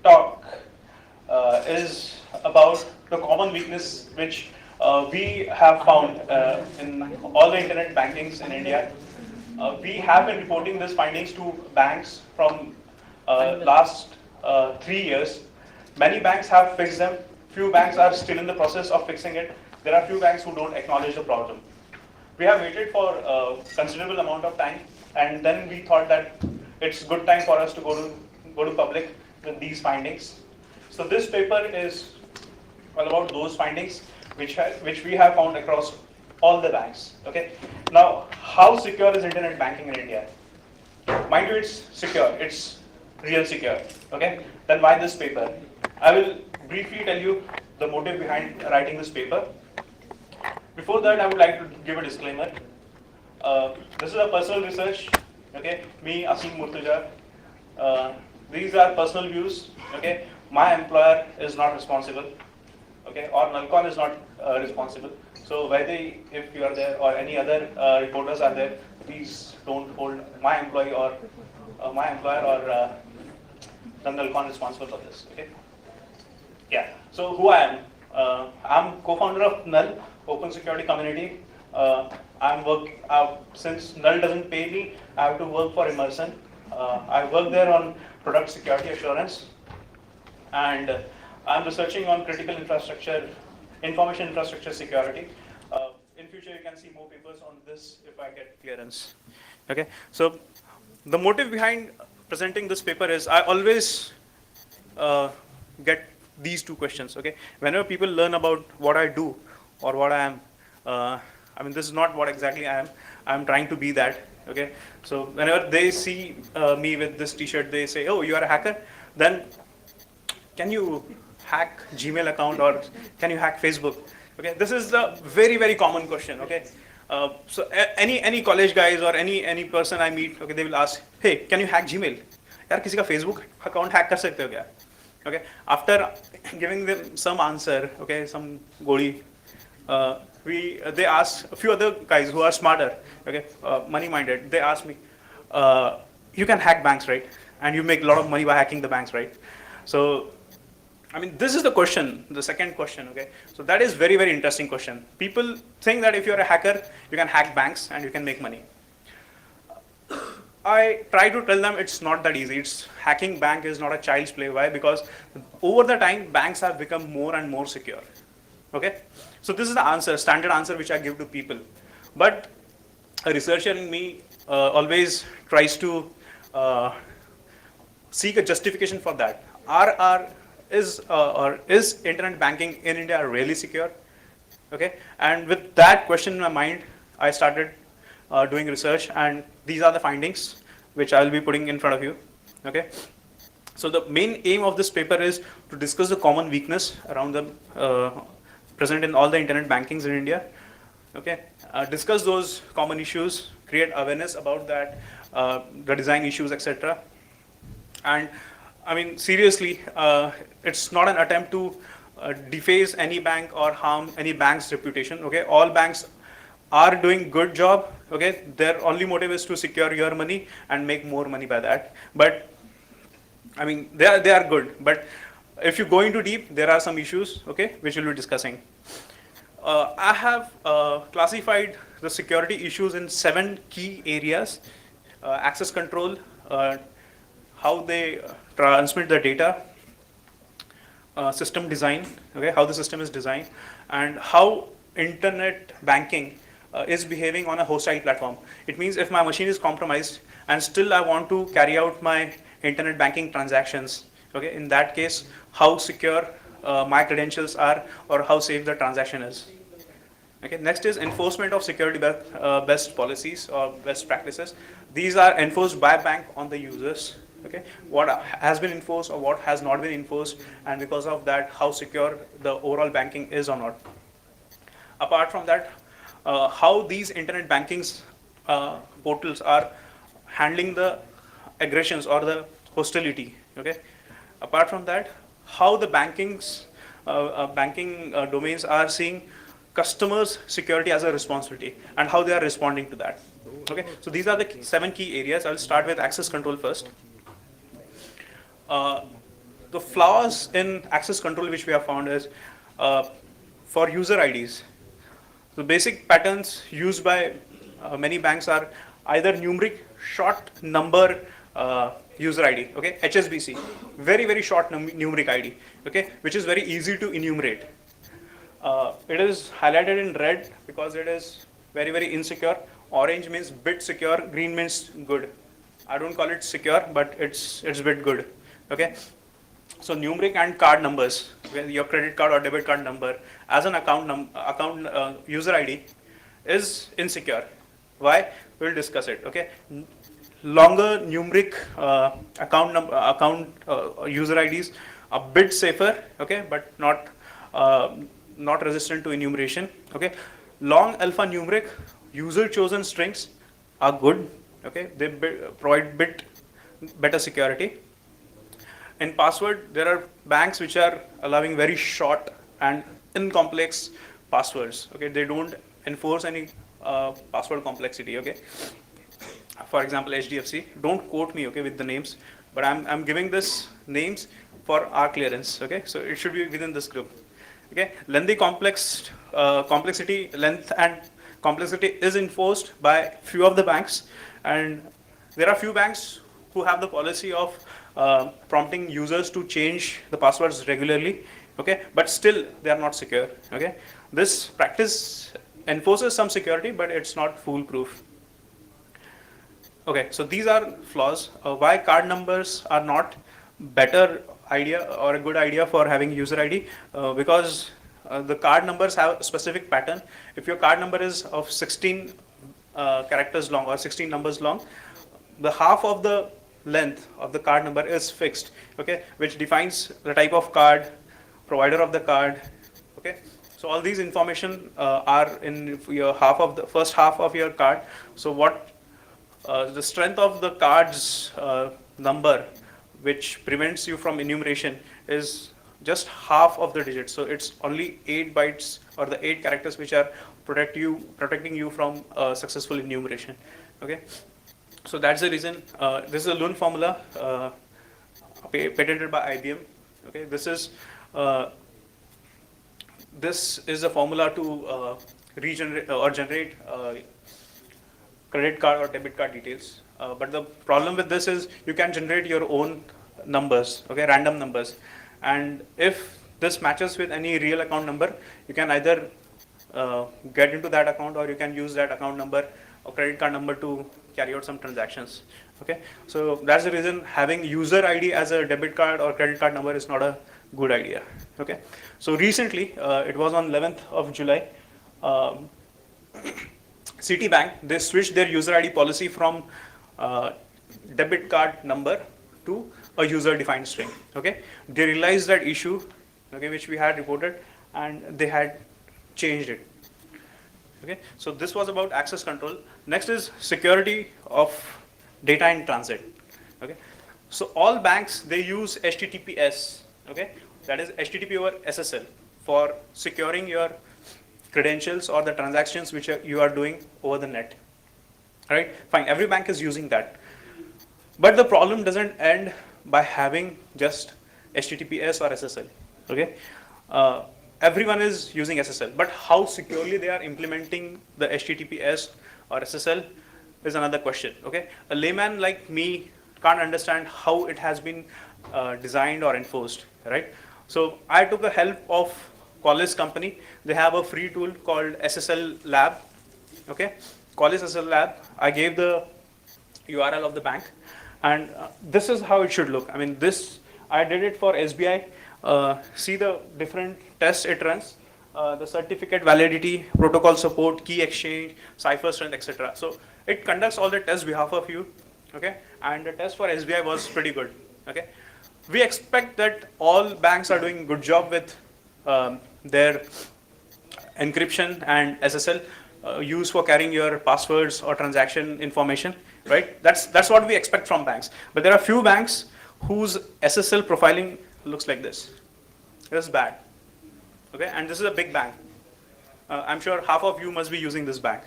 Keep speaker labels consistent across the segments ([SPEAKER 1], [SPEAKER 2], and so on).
[SPEAKER 1] talk is about the common weakness which we have found in all the internet bankings in India. We have been reporting these findings to banks from last 3 years. Many banks have fixed them. Few banks are still in the process of fixing it. There are few banks who don't acknowledge the problem. We have waited for a considerable amount of time, and then we thought that it's good time for us to go to public with these findings. So this paper is all about those findings which we have found across all the banks. Okay. Now, how secure is internet banking in India? Mind you, it's secure. It's real secure. Okay. Then why this paper? I will briefly tell you the motive behind writing this paper. Before that, I would like to give a disclaimer. This is a personal research. Okay. Me, Asim Murtuja. These are personal views. Okay. My employer is not responsible. Okay. Or Nalcon is not responsible. So whether if you are there or any other reporters are there, please don't hold my employee or my employer or the Nalcon responsible for this. Okay. Yeah. So who I am? I'm co-founder of Null Open Security Community. Since Null doesn't pay me, I have to work for Immersion. I work there on product security assurance, and I'm researching on critical infrastructure, information infrastructure security. In future, you can see more papers on this if I get clearance. Okay. So the motive behind presenting this paper is I always get these two questions. Okay. Whenever people learn about what I do or what I am, I mean, this is not what exactly I am. I'm trying to be that. Okay. So whenever they see me with this T-shirt, they say, "Oh, you are a hacker." Then can you hack Gmail account or can you hack Facebook? Okay. This is the very common question. Okay. So any college guys or any person I meet, okay, they will ask, "Hey, can you hack Gmail? यार किसी का Facebook account hack कर सकते हो क्या?" Okay. After giving them some answer, okay, some goli, they ask a few other guys who are smarter, okay, money-minded. They ask me, "You can hack banks, right? And you make a lot of money by hacking the banks, right?" So, I mean, this is the question, the second question, okay? So that is very interesting question. People think that if you're a hacker, you can hack banks and you can make money. I try to tell them it's not that easy. Hacking bank is not a child's play. Why? Because over the time, banks have become more and more secure. Okay? So this is the answer, standard answer which I give to people. But a researcher in me always tries to seek a justification for that. Is internet banking in India really secure? Okay? And with that question in my mind, I started doing research, and these are the findings which I will be putting in front of you. Okay. So the main aim of this paper is to discuss the common weakness around the present in all the internet bankings in India. Okay. Discuss those common issues, create awareness about that, the design issues, etc. And I mean, seriously, it's not an attempt to deface any bank or harm any bank's reputation. Okay. All banks are doing good job. Okay, their only motive is to secure your money and make more money by that. But I mean, they are good. But if you go into deep, there are some issues. Okay, which we'll be discussing. I have classified the security issues in 7 key areas: access control, how they transmit the data, system design. Okay, how the system is designed, and how internet banking is behaving on a hostile platform. It means if my machine is compromised and still I want to carry out my internet banking transactions, okay, in that case, how secure my credentials are or how safe the transaction is. Okay, next is enforcement of security best policies or best practices. These are enforced by bank on the users. Okay, what has been enforced or what has not been enforced, and because of that, how secure the overall banking is or not. Apart from that, how these internet bankings portals are handling the aggressions or the hostility. Okay. Apart from that, how the banking domains are seeing customers' security as a responsibility and how they are responding to that. Okay. So these are the 7 key areas. I'll start with access control first. the flaws in access control which we have found is uh, for user IDs. The basic patterns used by many banks are either numeric short number user ID, okay, HSBC, very very short numeric ID, okay, which is very easy to enumerate. It is highlighted in red because it is very very insecure. Orange means bit secure, green means good. I don't call it secure, but it's bit good, okay. So numeric and card numbers, your credit card or debit card number as an account user ID is insecure. Why? We'll discuss it. Okay. Longer numeric account user IDs a bit safer. Okay, but not resistant to enumeration. Okay. Long alphanumeric user chosen strings are good. Okay, they provide bit better security. In password, there are banks which are allowing very short and incomplex passwords. Okay, they don't enforce any password complexity. Okay, for example, HDFC. Don't quote me, okay, with the names, but I'm giving this names for our clearance. Okay, so it should be within this group. Okay, lengthy complexity, length and complexity is enforced by few of the banks, and there are few banks who have the policy of prompting users to change the passwords regularly, okay, but still they are not secure. Okay, this practice enforces some security, but it's not foolproof. Okay, so these are flaws. Why card numbers are not better idea or a good idea for having user ID? Because the card numbers have a specific pattern. If your card number is of 16 characters long or 16 numbers long, the half of the length of the card number is fixed, okay, which defines the type of card, provider of the card, okay. So all these information are in your first half of your card. So what the strength of the card's number, which prevents you from enumeration, is just half of the digits. So it's only 8 bytes or the 8 characters which are protecting you from successful enumeration, okay. So that's the reason. This is a Lund formula patented by IBM. Okay, this is a formula to regenerate or generate credit card or debit card details. But the problem with this is you can generate your own numbers, okay, random numbers, and if this matches with any real account number, you can either get into that account or you can use that account number or credit card number to carry out some transactions. Okay, so that's the reason having user ID as a debit card or credit card number is not a good idea. Okay, so recently it was on 11th of July. Citibank, they switched their user ID policy from debit card number to a user defined string. Okay, they realized that issue, okay, which we had reported, and they had changed it. Okay, so this was about access control. Next is security of data in transit. Okay, so all banks, they use HTTPS. Okay, that is HTTP over SSL for securing your credentials or the transactions which you are doing over the net. All right, fine. Every bank is using that, but the problem doesn't end by having just HTTPS or SSL. Okay. Everyone is using SSL, but how securely they are implementing the HTTPS or SSL is another question. Okay, a layman like me can't understand how it has been designed or enforced, right? So I took the help of Qualys company. They have a free tool called SSL Lab. Okay, Qualys SSL Lab. I gave the URL of the bank, and this is how it should look. I mean, I did it for SBI. See the different tests it runs, the certificate validity, protocol support, key exchange, cipher strength, etc. So it conducts all the tests behalf of you, okay? And the test for SBI was pretty good, okay? We expect that all banks are doing a good job with their encryption and SSL used for carrying your passwords or transaction information, right? That's what we expect from banks. But there are few banks whose SSL profiling looks like this. This is bad. Okay, and this is a big bank. I'm sure half of you must be using this bank.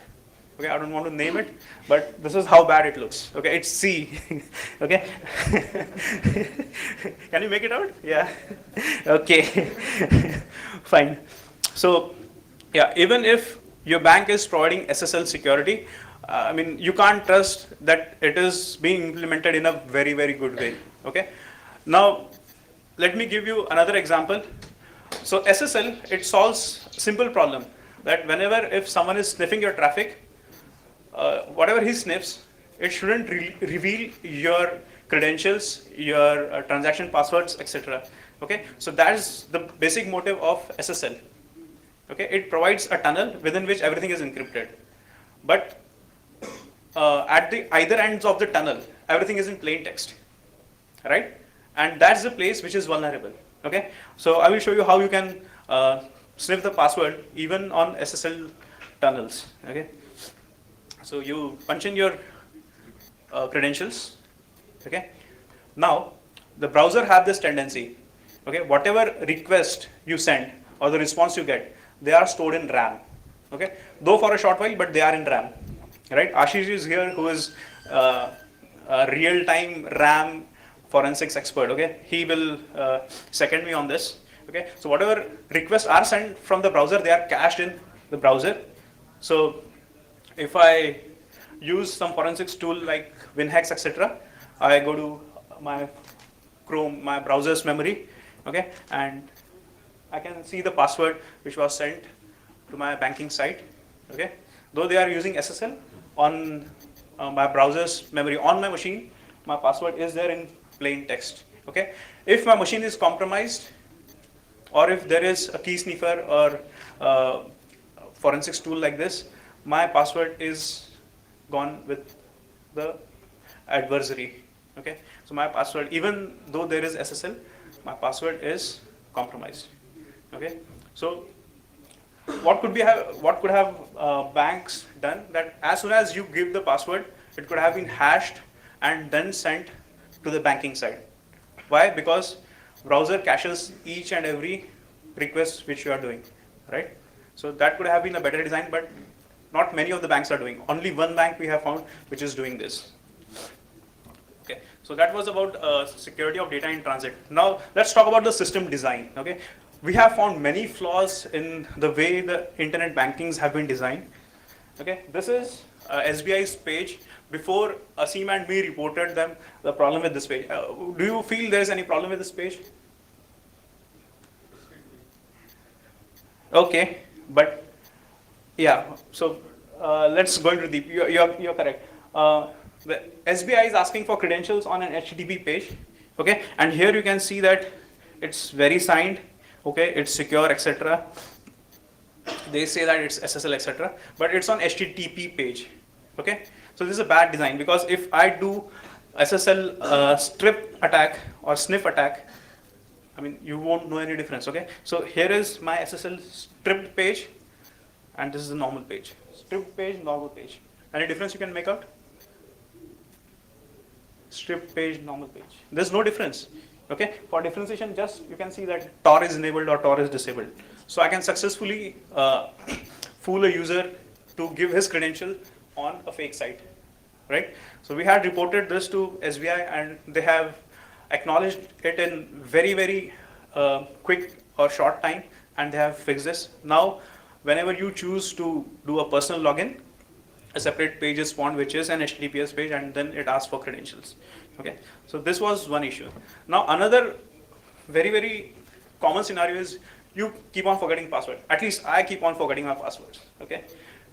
[SPEAKER 1] Okay, I don't want to name it, but this is how bad it looks. Okay, it's C. Okay, can you make it out? Yeah. Okay, fine. So, yeah, even if your bank is providing SSL security, I mean, you can't trust that it is being implemented in a very, very good way. Okay. Now, let me give you another example. So SSL, it solves a simple problem that whenever if someone is sniffing your traffic, whatever he sniffs, it shouldn't reveal your credentials, your transaction passwords, etc. Okay, so that is the basic motive of SSL. Okay, it provides a tunnel within which everything is encrypted, but at the either ends of the tunnel, everything is in plain text, right? And that's the place which is vulnerable. Okay, so I will show you how you can sniff the password even on SSL tunnels. Okay, so you punch in your credentials. Okay, now the browser have this tendency. Okay, whatever request you send or the response you get, they are stored in RAM. Okay, though for a short while, but they are in RAM. Right? Ashish is here, who is a real-time RAM forensics expert. Okay, he will second me on this. Okay, so whatever requests are sent from the browser, they are cached in the browser. So if I use some forensics tool like WinHex, etc., I go to my Chrome, my browser's memory, okay, and I can see the password which was sent to my banking site. Okay, though they are using SSL on my browser's memory on my machine, my password is there in plain text. Okay, if my machine is compromised, or if there is a key sniffer or forensics tool like this, my password is gone with the adversary. Okay, so my password, even though there is SSL, my password is compromised. Okay, so what could have banks done that as soon as you give the password, it could have been hashed and then sent to the banking side. Why? Because browser caches each and every request which you are doing, right? So that could have been a better design, but not many of the banks are doing. Only one bank we have found which is doing this. Okay, so that was about security of data in transit. Now let's talk about the system design. Okay, we have found many flaws in the way the internet bankings have been designed. Okay, this is SBI's page before Asim and me reported them the problem with this page. Do you feel there is any problem with this page? Okay, but yeah. So let's go into deep. You're correct. The SBI is asking for credentials on an HTTP page. Okay, and here you can see that it's very signed. Okay, it's secure, etc. They say that it's SSL, etc. But it's on HTTP page. Okay, so this is a bad design, because if I do SSL strip attack or sniff attack, I mean, you won't know any difference. Okay, so here is my SSL stripped page, and this is the normal page. Stripped page, normal page. Any difference you can make out? Stripped page, normal page. There's no difference. Okay, for differentiation, just you can see that Tor is enabled or Tor is disabled. So I can successfully fool a user to give his credential on a fake site, right? So we had reported this to SBI, and they have acknowledged it in very, very quick or short time, and they have fixed this. Now, whenever you choose to do a personal login, a separate page is spawned, which is an HTTPS page, and then it asks for credentials. Okay, so this was one issue. Now, another very, very common scenario is you keep on forgetting password. At least I keep on forgetting my passwords. Okay,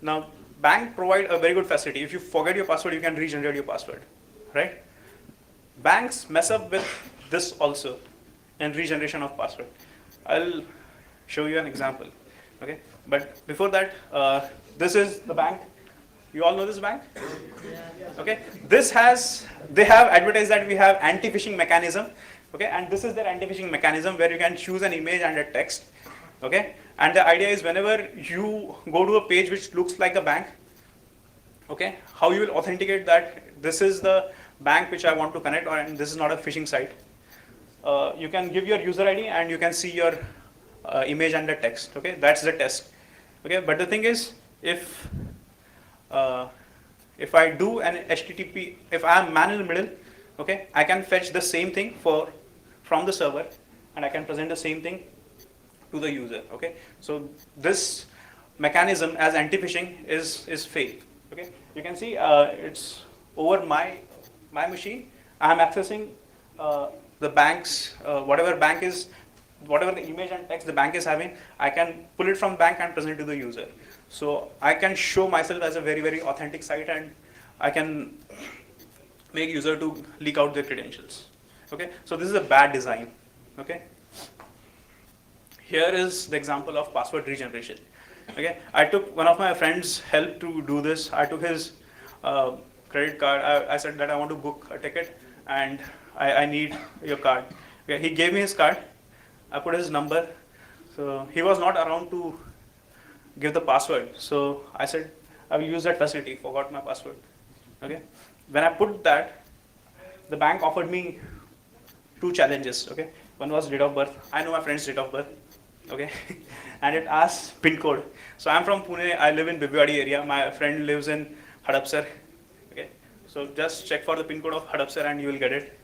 [SPEAKER 1] now bank provide a very good facility. If you forget your password, you can regenerate your password, right? Banks mess up with this also in regeneration of password. I'll show you an example. Okay, but before that, this is the bank. You all know this bank? Okay, they have advertised that we have anti-phishing mechanism. Okay, and this is their anti-phishing mechanism, where you can choose an image and a text. Okay, and the idea is whenever you go to a page which looks like a bank, okay, how you will authenticate that this is the bank which I want to connect, or and this is not a phishing site. You can give your user ID and you can see your image and the text. Okay, that's the test. Okay, but the thing is, if uh, if I do an HTTP, if I am man in the middle, okay, I can fetch the same thing from the server, and I can present the same thing to the user. Okay, so this mechanism as anti-phishing is failed. Okay, you can see it's over my machine. I am accessing the bank's whatever the image and text the bank is having. I can pull it from bank and present it to the user. So I can show myself as a very authentic site, and I can make user to leak out their credentials. Okay, so this is a bad design. Okay, here is the example of password regeneration. Okay, I took one of my friends' help to do this. I took his credit card. I said that I want to book a ticket and I need your card. Okay, he gave me his card. I put his number. So he was not around to give the password. So I said I will use that facility. Forgot my password. Okay, when I put that, the bank offered me two challenges. Okay, one was date of birth. I know my friend's date of birth. Okay, and it asks pin code. So I'm from Pune. I live in Bibwadi area. My friend lives in Hadapsar. Okay, so just check for the pin code of Hadapsar and you will get it.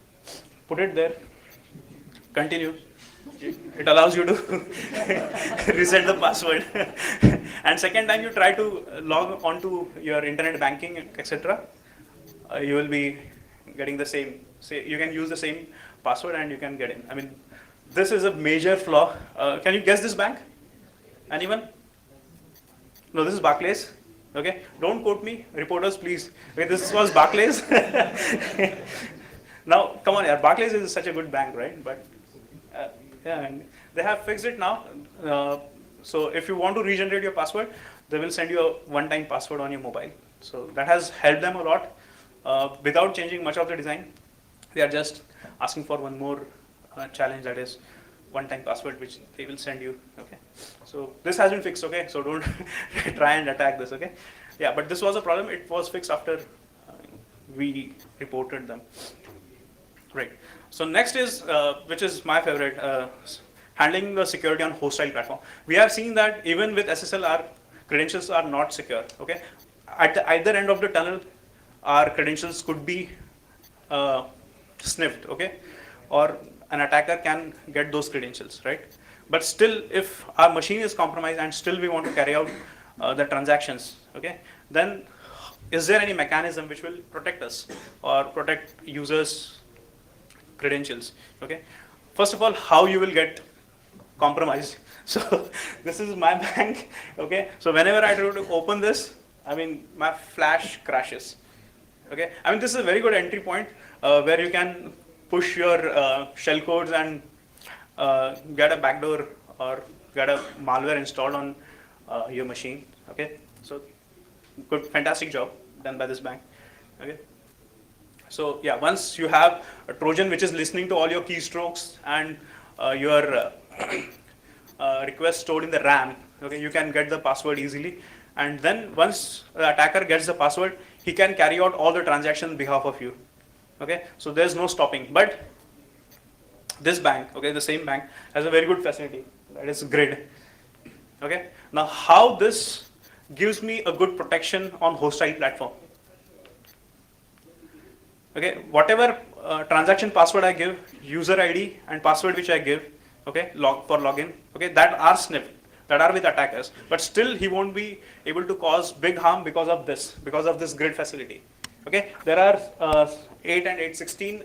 [SPEAKER 1] Put it there. Continue. It allows you to reset the password. And second time you try to log onto your internet banking, etc., you will be getting the same. You can use the same password and you can get in. I mean, this is a major flaw. Can you guess this bank? Anyone? No, this is Barclays. Okay, don't quote me, reporters, please. Okay, this was Barclays. Now, come on, yeah, Barclays is such a good bank, right? But yeah, and they have fixed it now. So if you want to regenerate your password, they will send you a one-time password on your mobile. So that has helped them a lot without changing much of the design. They are just asking for one more challenge, that is one-time password, which they will send you. Okay, so this has been fixed. Okay, so don't try and attack this. Okay, yeah, but this was a problem. It was fixed after we reported them. Right. So next is, which is my favorite, handling the security on hostile platform. We have seen that even with SSL, our credentials are not secure. Okay, at either end of the tunnel, our credentials could be sniffed. Okay, or an attacker can get those credentials, right? But still, if our machine is compromised and still we want to carry out the transactions, okay, then is there any mechanism which will protect us or protect users' credentials? Okay, first of all, how you will get compromised. So this is my bank. Okay, so whenever I try to open this, I mean, my flash crashes. Okay, I mean, this is a very good entry point where you can push your shell codes and get a backdoor or get a malware installed on your machine. Okay, so good, fantastic job done by this bank. Okay, so yeah, once you have a Trojan which is listening to all your keystrokes and your request stored in the RAM, okay, you can get the password easily. And then once the attacker gets the password, he can carry out all the transactions on behalf of you. Okay, so there's no stopping. But this bank, okay, the same bank, has a very good facility, that is grid. Okay, now how this gives me a good protection on hostile platform. Okay, whatever transaction password I give, user ID and password which I give, okay, for login, okay, that are sniffed, that are with attackers, but still he won't be able to cause big harm because of this grid facility. Okay, there are 8 and 8, 16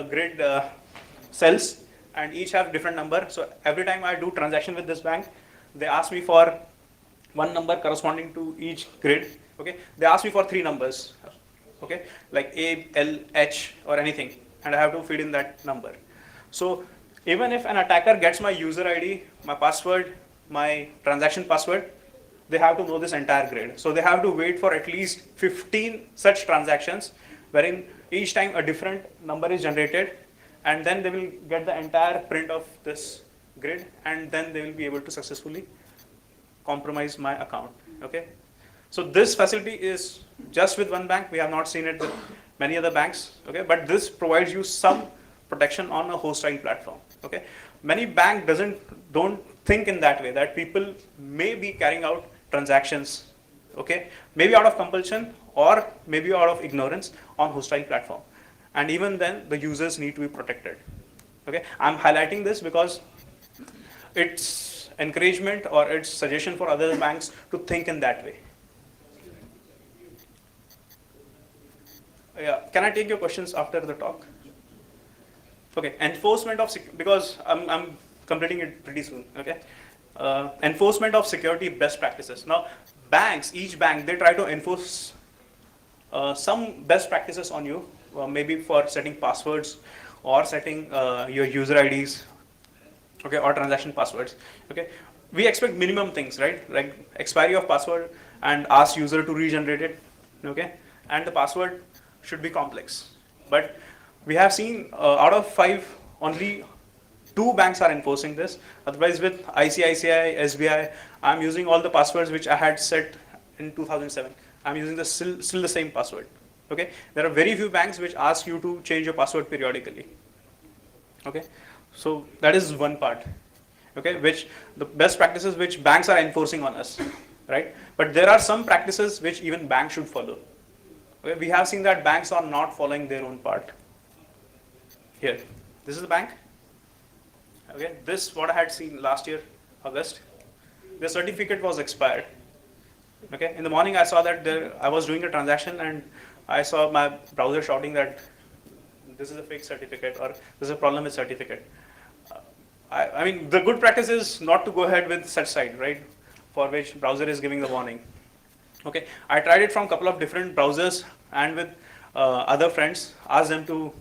[SPEAKER 1] grid cells, and each have different number. So every time I do transaction with this bank, they ask me for one number corresponding to each grid. Okay, they ask me for 3 numbers. Okay, like A, L, H or anything, and I have to feed in that number. So even if an attacker gets my user ID, my password, my transaction password, they have to know this entire grid. So they have to wait for at least 15 such transactions, wherein each time a different number is generated, and then they will get the entire print of this grid, and then they will be able to successfully compromise my account. Okay, so this facility is just with one bank. We have not seen it with many other banks. Okay, but this provides you some protection on a hostile platform. Okay, many banks don't think in that way, that people may be carrying out transactions okay, maybe out of compulsion or maybe out of ignorance on hostile platform. And even then, the users need to be protected. Okay, I'm highlighting this because it's encouragement or it's suggestion for other banks to think in that way. Yeah, can I take your questions after the talk? Okay, enforcement of because I'm completing it pretty soon. Okay, enforcement of security best practices. Now, banks, each bank, they try to enforce some best practices on you, maybe for setting passwords or setting your user IDs, okay, or transaction passwords. Okay, we expect minimum things, right? Like expiry of password and ask user to regenerate it. Okay, and the password should be complex. But we have seen out of 5, only 2 banks are enforcing this. Otherwise, with ICICI, SBI, I'm using all the passwords which I had set in 2007. I'm using still the same password. Okay, there are very few banks which ask you to change your password periodically. Okay, so that is one part. Okay, which the best practices which banks are enforcing on us, right? But there are some practices which even banks should follow. Okay, we have seen that banks are not following their own part. Here, this is the bank. Okay, this what I had seen last year, August. The certificate was expired. Okay, in the morning I saw that I was doing a transaction and I saw my browser shouting that this is a fake certificate or there's a problem with certificate. I mean, the good practice is not to go ahead with such site, right? For which browser is giving the warning. Okay, I tried it from a couple of different browsers and with other friends, asked them to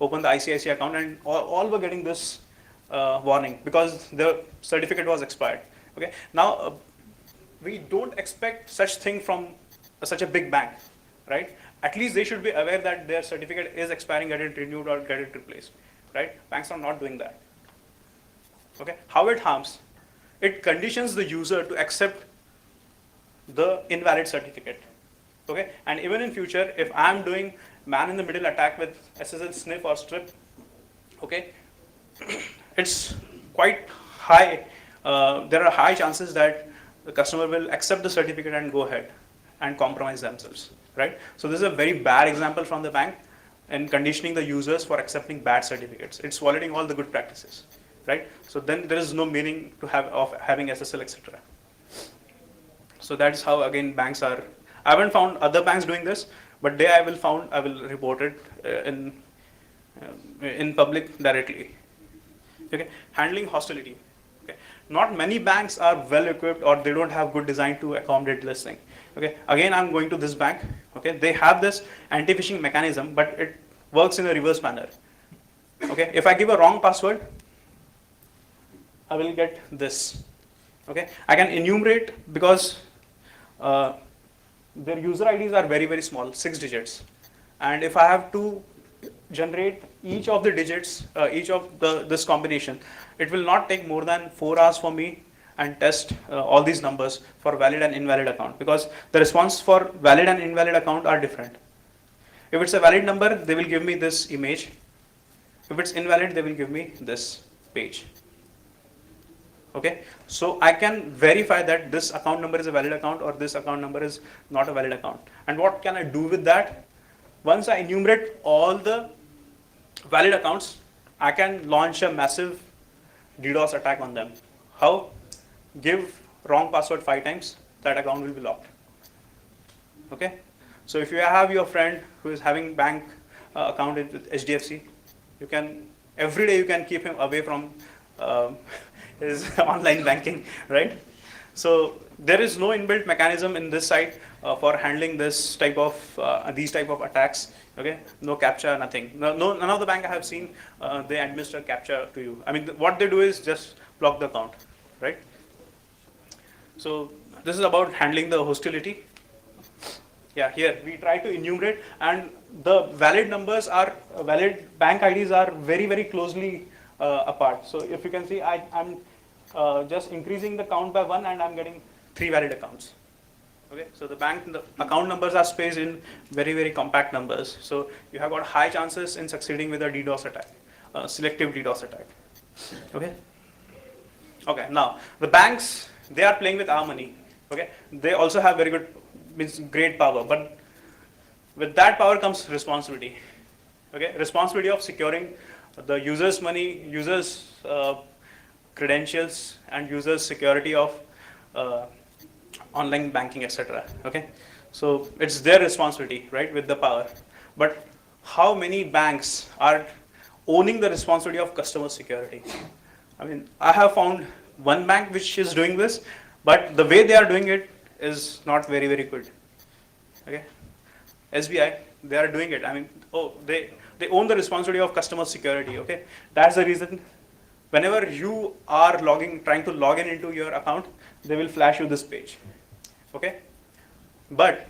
[SPEAKER 1] open the ICICI account and all were getting this warning because the certificate was expired. Okay, now we don't expect such thing from such a big bank, right? At least they should be aware that their certificate is expiring, get it renewed or get it replaced, right? Banks are not doing that. Okay, how it harms? It conditions the user to accept the invalid certificate. Okay, and even in future, if I'm doing man-in-the-middle attack with SSL sniff or strip, okay, it's quite high. There are high chances that the customer will accept the certificate and go ahead and compromise themselves, right? So this is a very bad example from the bank in conditioning the users for accepting bad certificates. It's violating all the good practices, right? So then there is no meaning to of having SSL, etc. So that's how again banks are. I haven't found other banks doing this, but I will report it in public directly. Okay, handling hostility. Okay, not many banks are well equipped or they don't have good design to accommodate this thing. Okay, again I'm going to this bank. Okay, they have this anti-phishing mechanism, but it works in a reverse manner. Okay, if I give a wrong password, I will get this. Okay, I can enumerate because their user IDs are very, very small, 6 digits. And if I have to generate each of the digits, each of this combination, it will not take more than 4 hours for me and test all these numbers for valid and invalid account, because the response for valid and invalid account are different. If it's a valid number, they will give me this image. If it's invalid, they will give me this page. Okay, so I can verify that this account number is a valid account or this account number is not a valid account. And what can I do with that? Once I enumerate all the valid accounts, I can launch a massive DDoS attack on them. How? Give wrong password 5 times, that account will be locked. Okay, so if you have your friend who is having bank account with HDFC, you can every day you can keep him away from his online banking, right? So there is no inbuilt mechanism in this site for handling this type of these type of attacks. Okay, no captcha, nothing. No, none of the bank I have seen they administer captcha to you. I mean, what they do is just block the account, right? So this is about handling the hostility. Yeah, here we try to enumerate, and the valid numbers are valid bank IDs are very, very closely apart. So if you can see, I'm just increasing the count by 1 and I'm getting 3 valid accounts. Okay, so the account numbers are spaced in very, very compact numbers. So you have got high chances in succeeding with a DDoS attack, selective DDoS attack. Okay. Okay, now the banks, they are playing with our money. Okay, they also have very good means great power, but with that power comes responsibility. Okay, responsibility of securing the user's money, user's credentials, and user's security of uh, online banking, etc. Okay, so it's their responsibility, right, with the power. But how many banks are owning the responsibility of customer security? I mean, I have found one bank which is doing this, but the way they are doing it is not very, very good. Okay, SBI, they are doing it. I mean, they own the responsibility of customer security. Okay, that's the reason. Whenever you are trying to log in into your account, they will flash you this page. Okay, but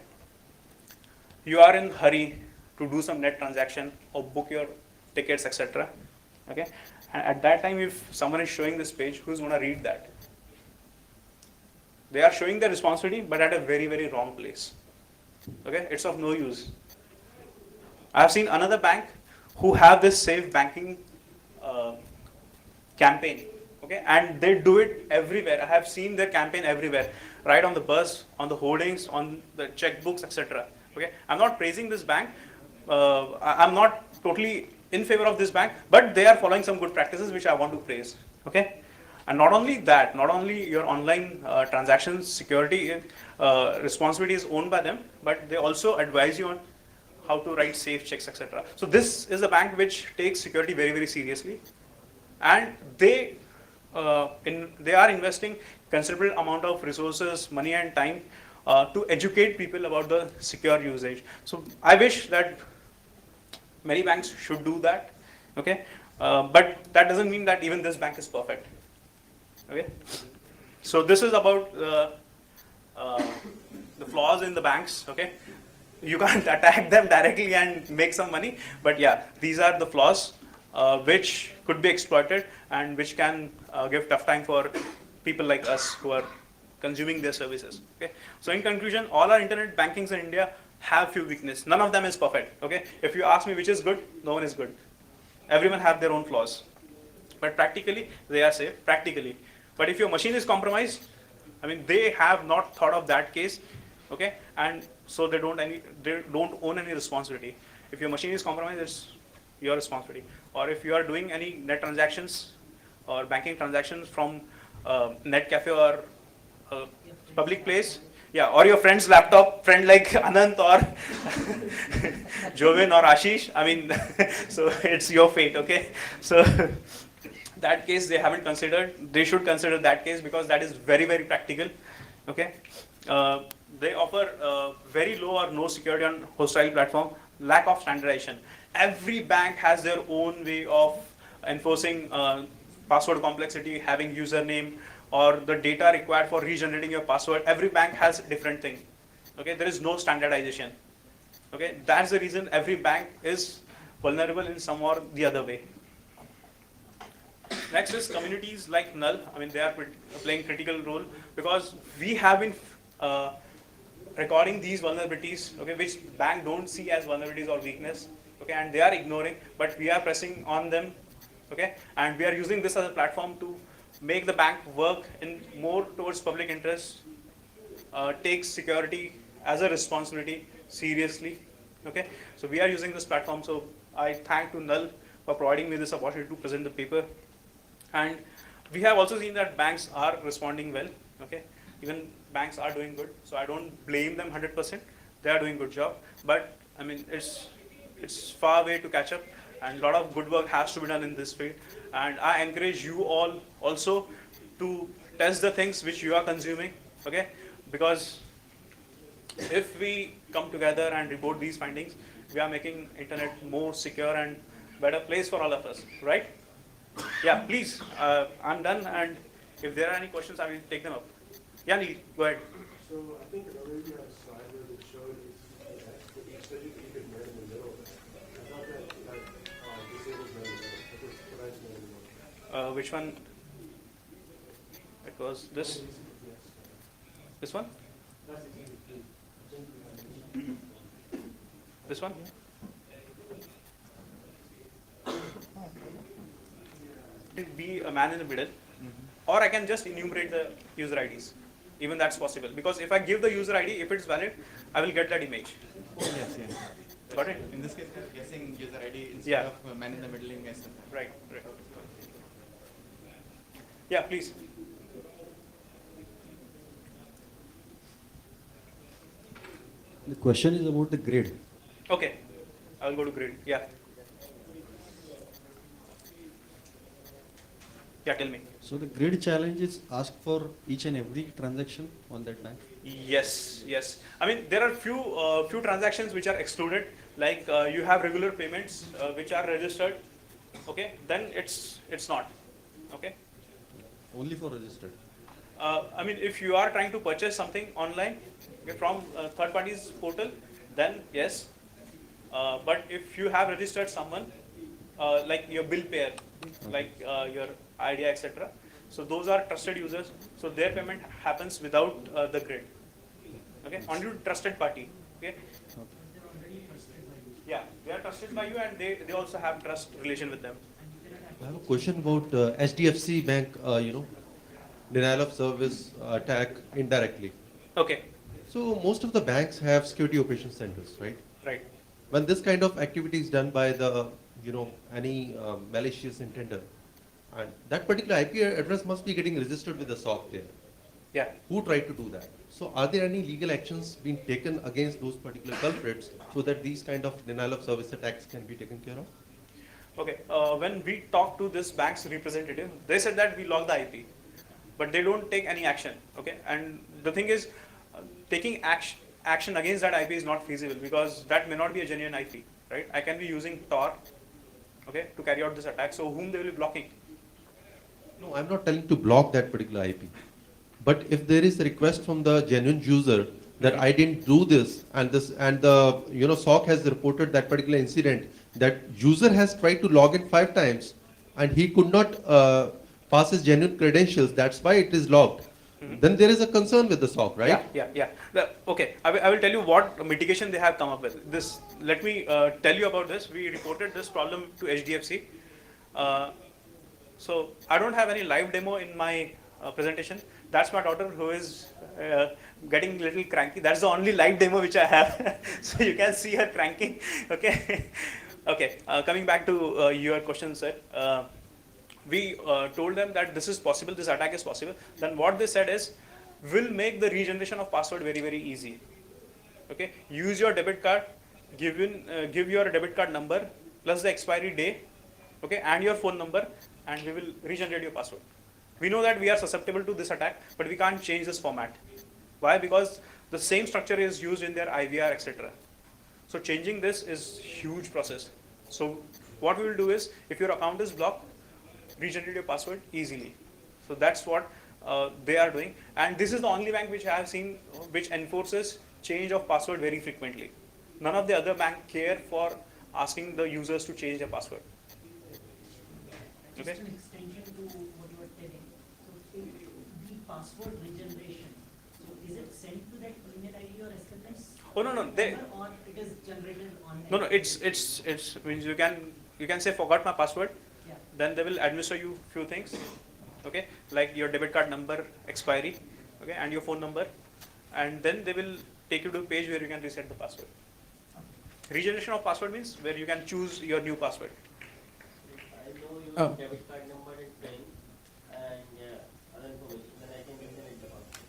[SPEAKER 1] you are in hurry to do some net transaction or book your tickets, etc. Okay, and at that time, if someone is showing this page, who's going to read that? They are showing the responsibility, but at a very, very wrong place. Okay, it's of no use. I have seen another bank who have this safe banking uh, campaign. Okay, and they do it everywhere. I have seen their campaign everywhere, right on the bus, on the hoardings, on the checkbooks, etc. Okay, I'm not praising this bank. I'm not totally in favor of this bank, but they are following some good practices which I want to praise. Okay, and not only that, not only your online transactions security responsibility is owned by them, but they also advise you on how to write safe checks, etc. So this is a bank which takes security very, very seriously, and they are investing considerable amount of resources, money, and time to educate people about the secure usage. So I wish that many banks should do that. Okay, but that doesn't mean that even this bank is perfect. Okay, so this is about uh, the flaws in the banks. Okay, you can't attack them directly and make some money, but yeah, these are the flaws which could be exploited and which can give tough time for people like us who are consuming their services. Okay, so in conclusion, all our internet bankings in India have few weaknesses. None of them is perfect. Okay, if you ask me which is good, no one is good. Everyone have their own flaws, but practically they are safe. Practically, but if your machine is compromised, I mean, they have not thought of that case. Okay, and so they don't own any responsibility. If your machine is compromised, it's your responsibility. Or if you are doing any net transactions or banking transactions from net cafe or public place, yeah, or your friend's laptop, friend like Anant or Joven or Ashish, I mean, so it's your fate. Okay, so that case they haven't considered. They should consider that case because that is very, very practical. Okay, they offer very low or no security on hostile platform, lack of standardization. Every bank has their own way of enforcing password complexity, having username, or the data required for regenerating your password. Every bank has a different thing. Okay, there is no standardization. Okay, that's the reason every bank is vulnerable in some or the other way. Next is communities like Null. I mean, they are playing critical role because we have been uh, recording these vulnerabilities, okay, which bank don't see as vulnerabilities or weakness, okay, and they are ignoring, but we are pressing on them, okay, and we are using this as a platform to make the bank work in more towards public interest, take security as a responsibility seriously, okay. So we are using this platform. So I thank to Null for providing me this opportunity to present the paper. And we have also seen that banks are responding well. Okay, even banks are doing good. So I don't blame them 100%. They are doing good job. But I mean, it's far way to catch up, and a lot of good work has to be done in this field. And I encourage you all also to test the things which you are consuming. Okay, because if we come together and report these findings, we are making internet more secure and better place for all of us, right? Yeah, please. I'm done, and if there are any questions, I will take them up. Yeah, Neil, go ahead.
[SPEAKER 2] So I think earlier you had a slide where it showed you said you could men in the middle. I thought that disabled men in the middle. It was prevents men in the middle.
[SPEAKER 1] Which one? It was this? This one? This one? It be a man in the middle, or I can just enumerate the user IDs. Even that's possible. Because if I give the user ID, if it's valid, I will get that image.
[SPEAKER 3] Yes, yes.
[SPEAKER 1] Got it?
[SPEAKER 3] In this case, we are guessing user ID instead
[SPEAKER 1] Yeah.
[SPEAKER 3] of man in the middling as well.
[SPEAKER 1] Right, right. Yeah, please.
[SPEAKER 4] The question is about the grid.
[SPEAKER 1] Okay, I will go to grid. Yeah. Yeah, tell me.
[SPEAKER 4] So the grid challenge is asked for each and every transaction on that bank.
[SPEAKER 1] Yes, yes. I mean, there are few transactions which are excluded. Like you have regular payments which are registered. Okay, then it's not. Okay.
[SPEAKER 4] Only for registered.
[SPEAKER 1] I mean, if you are trying to purchase something online from third party's portal, then yes. But if you have registered someone, like your bill payer, like your idea, etc. So those are trusted users. So their payment happens without the grid. Okay, only to trusted party. Okay. Yeah, they are trusted by you, and they also have trust relation with them.
[SPEAKER 5] I have a question about HDFC Bank, denial of service attack indirectly.
[SPEAKER 1] Okay,
[SPEAKER 5] So most of the banks have security operations centers, right?
[SPEAKER 1] right.
[SPEAKER 5] When this kind of activity is done by the, any malicious intender, and that particular IP address must be getting registered with the SOC there.
[SPEAKER 1] Yeah.
[SPEAKER 5] Who tried to do that? So are there any legal actions being taken against those particular culprits so that these kind of denial of service attacks can be taken care of?
[SPEAKER 1] Okay, when we talked to this bank's representative, they said that we log the IP, but they don't take any action. Okay, and the thing is, taking action against that IP is not feasible because that may not be a genuine IP, right? I can be using Tor, okay, to carry out this attack. So whom they will be blocking?
[SPEAKER 5] No, I'm not telling to block that particular IP. But if there is a request from the genuine user that I didn't do this, and the SOC has reported that particular incident, that user has tried to log in 5 times and he could not pass his genuine credentials, that's why it is logged. Then there is a concern with the SOC, right?
[SPEAKER 1] Yeah. Okay, I will tell you what mitigation they have come up with. This, let me tell you about this. We reported this problem to HDFC. So I don't have any live demo in my presentation. That's my daughter who is getting a little cranky. That's the only live demo which I have. So you can see her cranking. Okay. Okay. Coming back to your question, sir. We told them that this is possible, this attack is possible. Then what they said is, we'll make the regeneration of password very, very easy. Okay, use your debit card, give your debit card number plus the expiry day, okay, and your phone number, and we will regenerate your password. We know that we are susceptible to this attack, but we can't change this format. Why? Because the same structure is used in their IVR, etc. So changing this is huge process. So what we will do is, if your account is blocked, regenerate your password easily. So that's what they are doing, and this is the only bank which I have seen which enforces change of password very frequently. None of the other bank care for asking the users to change their password. Okay.
[SPEAKER 6] Just an extension to what you were telling. So the password regeneration, so is it sent to that email ID or SMS?
[SPEAKER 1] Oh, no, they.
[SPEAKER 6] Or it is generated online?
[SPEAKER 1] No, it's means you can say forgot my password.
[SPEAKER 6] Yeah.
[SPEAKER 1] Then they will administer you few things, okay, like your debit card number, expiry, okay, and your phone number, and then they will take you to a page where you can reset the password. Regeneration of password means where you can choose your new password.
[SPEAKER 7] I know your debit card number and PIN and other information, then I can regenerate the password.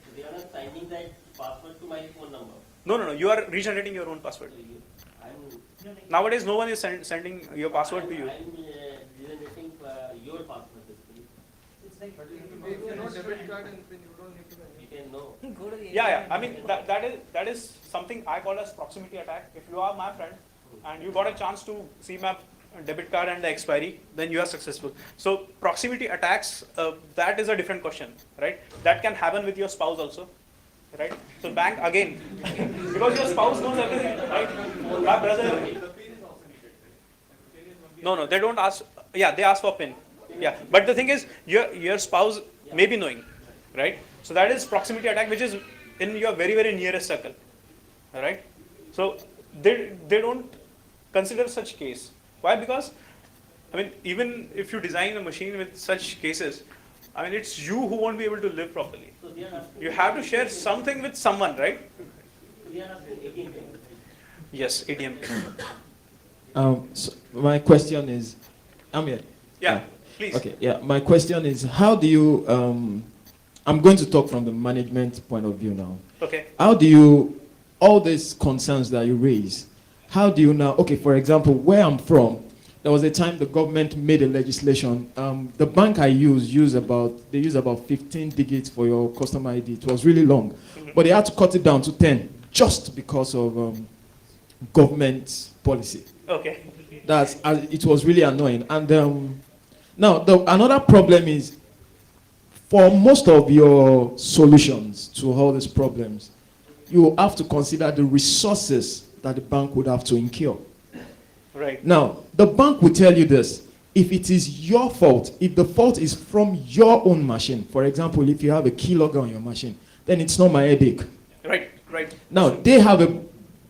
[SPEAKER 7] So they are not signing that password to my phone number.
[SPEAKER 1] No, you are regenerating your own password.
[SPEAKER 7] I'm
[SPEAKER 1] Nowadays, no one is sending your password to you.
[SPEAKER 7] I'm regenerating your password. Basically.
[SPEAKER 6] It's like.
[SPEAKER 7] You can know.
[SPEAKER 1] Yeah. I mean that is something I call as proximity attack. If you are my friend and you got a chance to see my debit card and the expiry, then you are successful. So proximity attacks, that is a different question, right? That can happen with your spouse also, right? So bank again, because your spouse knows everything, right? My brother. No, they don't ask. Yeah, they ask for PIN. Yeah, but the thing is, your spouse may be knowing, right? So that is proximity attack, which is in your very, very nearest circle, right? So they don't consider such case. Why? Because I mean, even if you design a machine with such cases, I mean, it's you who won't be able to live properly.
[SPEAKER 7] So they are asking.
[SPEAKER 1] You have to share something with someone, right?
[SPEAKER 7] They are asking ATM payment.
[SPEAKER 1] Yes, ATM.
[SPEAKER 8] So my question is, I'm here.
[SPEAKER 1] Yeah, please.
[SPEAKER 8] Okay, yeah. My question is, how do you? I'm going to talk from the management point of view now.
[SPEAKER 1] Okay.
[SPEAKER 8] How do you, all these concerns that you raise, how do you now? Okay, for example, where I'm from, there was a time the government made a legislation. The bank I use about 15 digits for your customer ID. It was really long, but they had to cut it down to 10 just because of government policy.
[SPEAKER 1] Okay.
[SPEAKER 8] It was really annoying. And now another problem is, for most of your solutions to all these problems, you have to consider the resources that the bank would have to incur.
[SPEAKER 1] Right.
[SPEAKER 8] Now, the bank will tell you this: if it is your fault, if the fault is from your own machine, for example, if you have a keylogger on your machine, then it's not my headache.
[SPEAKER 1] Right. Right.
[SPEAKER 8] Now, they have a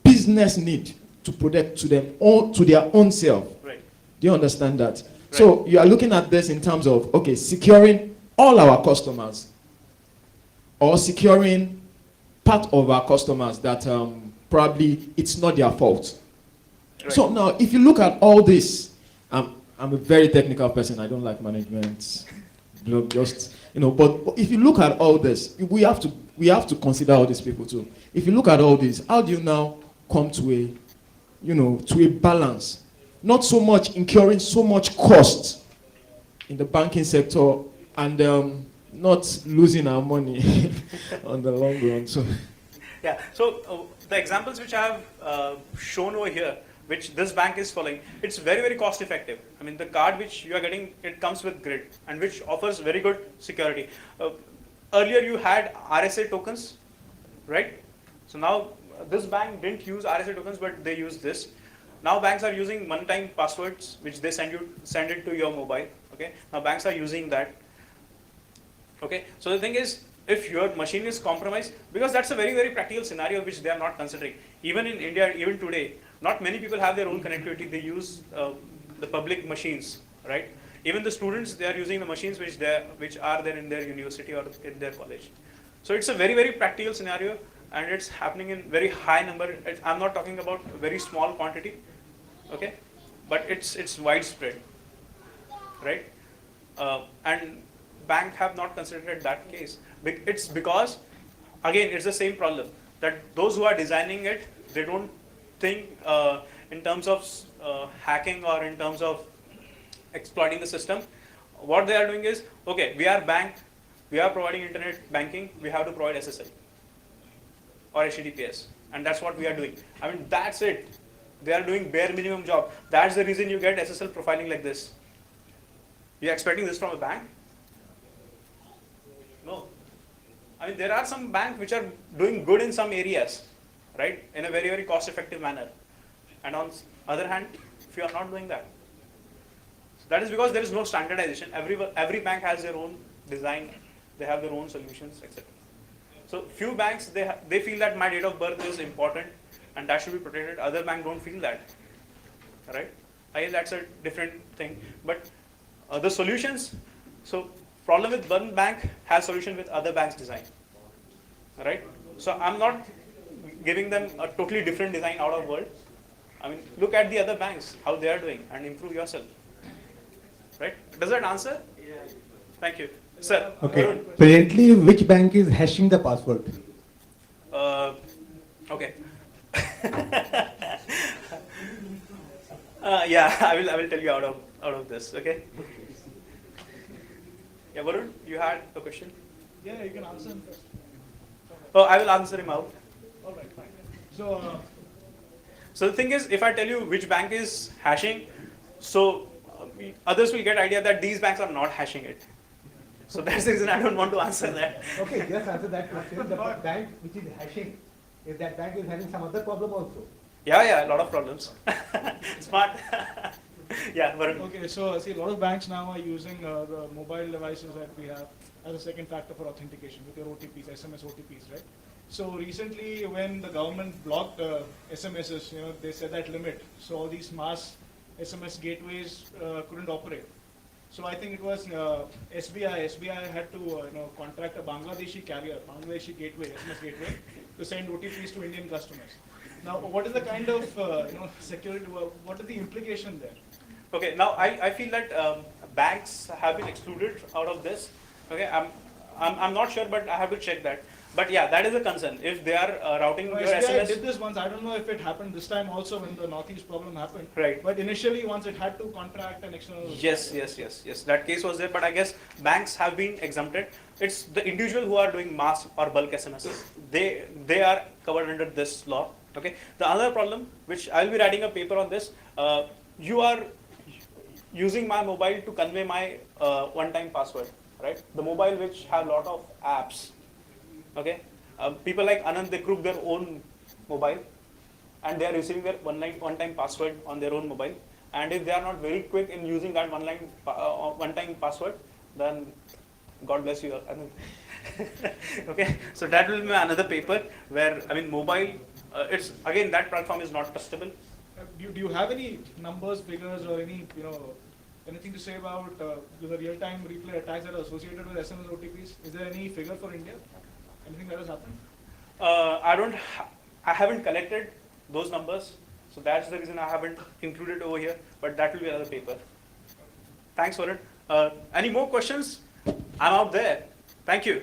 [SPEAKER 8] business need to protect to their own self.
[SPEAKER 1] Right.
[SPEAKER 8] Do you understand that? So you are looking at this in terms of, okay, securing all our customers, or securing part of our customers that probably it's not their fault.
[SPEAKER 1] Right.
[SPEAKER 8] So now, if you look at all this, I'm a very technical person. I don't like management, just But if you look at all this, we have to consider all these people too. If you look at all this, how do you now come to a balance? Not so much incurring so much cost in the banking sector and not losing our money on the long run. So.
[SPEAKER 1] Yeah. So the examples which I have shown over here, which this bank is following, it's very, very cost effective. I mean, the card which you are getting, it comes with grid and which offers very good security. Earlier you had RSA tokens, right? So now this bank didn't use RSA tokens, but they use this. Now banks are using one-time passwords, which they send it to your mobile. Okay. Now banks are using that. Okay. So the thing is, if your machine is compromised, because that's a very, very practical scenario which they are not considering. Even in India, even today, not many people have their own connectivity. They use the public machines, right? Even the students, they are using the machines which are there in their university or in their college. So it's a very, very practical scenario, and it's happening in very high number. I'm not talking about very small quantity, okay? But it's widespread, right? And bank have not considered that case. It's because, again, it's the same problem, that those who are designing it, they don't think in terms of hacking or in terms of exploiting the system. What they are doing is, okay, we are bank, we are providing internet banking, we have to provide SSL or HTTPS, and that's what we are doing. I mean, that's it. They are doing bare minimum job. That's the reason you get SSL profiling like this. You're expecting this from a bank? No. I mean, there are some banks which are doing good in some areas, right, in a very, very cost-effective manner. And on the other hand, if you are not doing that, so that is because there is no standardization. Every bank has their own design, they have their own solutions, etc. So few banks, they feel that my date of birth is important and that should be protected. Other banks don't feel that, right? I guess that's a different thing. But the solutions, so problem with one bank has solution with other banks' design, right? So I'm not giving them a totally different design out of world. I mean, look at the other banks, how they are doing, and improve yourself, right? Does that answer? Yeah. Thank you. Sir.
[SPEAKER 9] Okay. Presently, which bank is hashing the password?
[SPEAKER 1] Okay. Yeah, I will tell you out of this. Okay. Yeah, Varun, you had a question.
[SPEAKER 2] Yeah, you can answer him first.
[SPEAKER 1] Oh, I will answer him out.
[SPEAKER 2] All right, fine. So,
[SPEAKER 1] So the thing is, if I tell you which bank is hashing, so others will get idea that these banks are not hashing it. So that's the reason I don't want to answer that.
[SPEAKER 9] Okay, just answer that question. The bank which is hashing, if that bank is having some other problem also.
[SPEAKER 1] Yeah, a lot of problems. Smart. Yeah, Varun.
[SPEAKER 2] okay, so see, a lot of banks now are using the mobile devices that we have as a second factor for authentication with your OTPs, SMS OTPs, right? So recently, when the government blocked SMSs, they set that limit. So all these mass SMS gateways couldn't operate. So I think it was SBI. SBI had to contract a Bangladeshi carrier, Bangladeshi gateway, SMS gateway, to send OTPs to Indian customers. Now, what is the kind of security? What is the implication there?
[SPEAKER 1] Okay, now I feel that banks have been excluded out of this. Okay, I'm not sure, but I have to check that. But yeah, that is a concern. If they are routing
[SPEAKER 2] No,
[SPEAKER 1] your
[SPEAKER 2] SBI
[SPEAKER 1] SMS,
[SPEAKER 2] did this once. I don't know if it happened this time also when the Northeast problem happened.
[SPEAKER 1] Right.
[SPEAKER 2] But initially, once it had to contract an external.
[SPEAKER 1] yes, that case was there. But I guess banks have been exempted. It's the individual who are doing mass or bulk SMSs. They are covered under this law. Okay. The other problem, which I'll be writing a paper on this, you are using my mobile to convey my one-time password, right? The mobile which have lot of apps. Okay, people like Anand, they group their own mobile, and they are receiving their one-time password on their own mobile. And if they are not very quick in using that one-time password, then God bless you, Anand. Okay, so that will be another paper where mobile. It's again that platform is not trustable.
[SPEAKER 2] Do you have any numbers, figures, or any anything to say about the real-time replay attacks that are associated with SMS OTPs? Is there any figure for India? Anything that has happened?
[SPEAKER 1] I haven't collected those numbers, so that's the reason I haven't included over here. But that will be another paper. Thanks for it. Any more questions? I'm out there. Thank you.